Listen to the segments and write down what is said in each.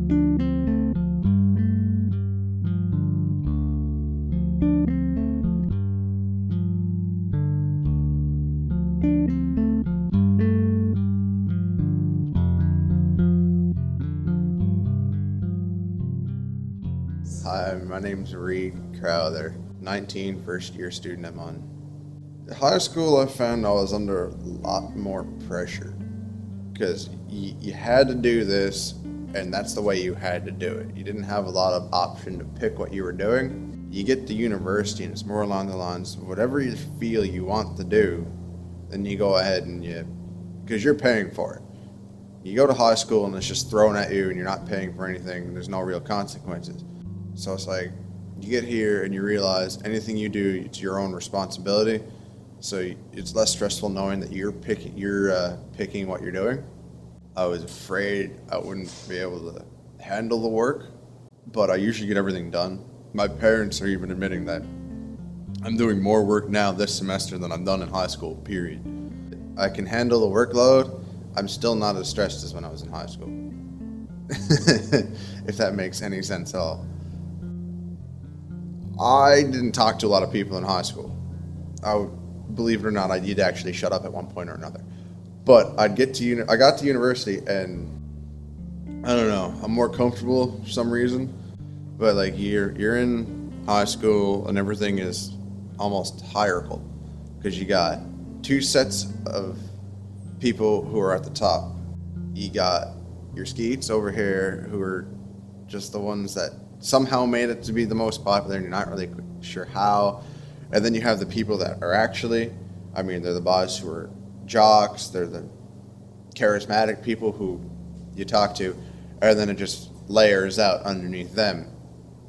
Hi, my name's Reid Crowther, 19, first year student I'm on. In high school, I found I was under a lot more pressure because you had to do this, and that's the way you had to do it. You didn't have a lot of option to pick what you were doing. You get to university, and it's more along the lines of whatever you feel you want to do, then you go ahead and because you're paying for it. You go to high school, and it's just thrown at you, and you're not paying for anything, and there's no real consequences. So it's like you get here and you realize anything you do, it's your own responsibility. So it's less stressful knowing that you're picking what you're doing. I was afraid I wouldn't be able to handle the work, but I usually get everything done. My parents are even admitting that I'm doing more work now this semester than I've done in high school, period. I can handle the workload. I'm still not as stressed as when I was in high school. If that makes any sense at all. I didn't talk to a lot of people in high school. Believe it or not, I did actually shut up at one point or another. But I got to university, and I don't know, I'm more comfortable for some reason. But like you're in high school, and everything is almost hierarchical because you got two sets of people who are at the top. You got your skeets over here who are just the ones that somehow made it to be the most popular, and you're not really sure how. And then you have the people that are actually, they're the boys who are jocks, they're the charismatic people who you talk to, and then it just layers out underneath them.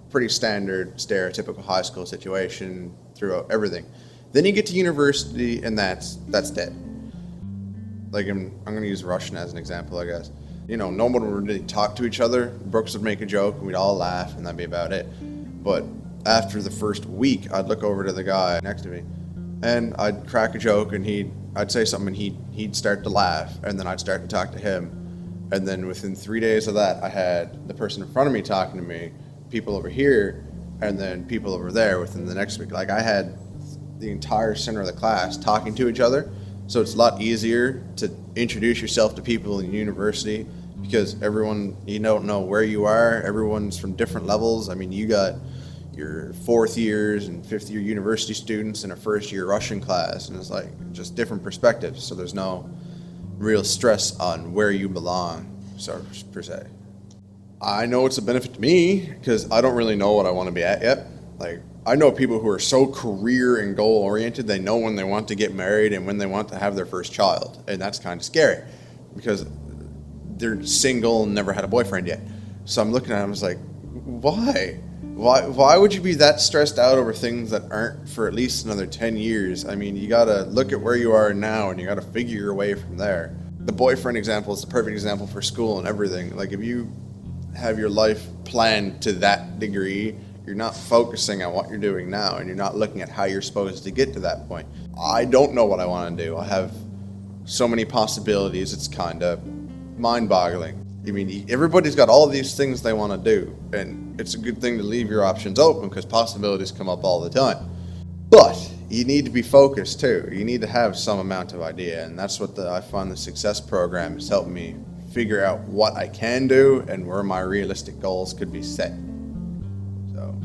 Pretty standard, stereotypical high school situation throughout everything. Then you get to university, and that's dead. Like, I'm going to use Russian as an example, I guess. No one would really talk to each other. Brooks would make a joke, and we'd all laugh, and that'd be about it. But after the first week, I'd look over to the guy next to me, and I'd crack a joke, and I'd say something, and he'd start to laugh, and then I'd start to talk to him. And then within 3 days of that, I had the person in front of me talking to me, people over here, and then people over there within the next week. Like, I had the entire center of the class talking to each other, so it's a lot easier to introduce yourself to people in university because everyone, you don't know where you are. Everyone's from different levels. You got your fourth years and fifth year university students in a first year Russian class, and it's like just different perspectives. So there's no real stress on where you belong, per se. I know it's a benefit to me because I don't really know what I want to be at yet. Like, I know people who are so career and goal oriented, they know when they want to get married and when they want to have their first child. And that's kind of scary because they're single and never had a boyfriend yet. So I'm looking at them, I was like, why? Why would you be that stressed out over things that aren't for at least another 10 years? You got to look at where you are now, and you got to figure your way from there. The boyfriend example is the perfect example for school and everything. Like, if you have your life planned to that degree, you're not focusing on what you're doing now, and you're not looking at how you're supposed to get to that point. I don't know what I want to do. I have so many possibilities. It's kind of mind-boggling. Everybody's got all of these things they want to do, and it's a good thing to leave your options open because possibilities come up all the time. But you need to be focused too. You need to have some amount of idea, and that's what I find the Success Program has helped me figure out what I can do and where my realistic goals could be set. So.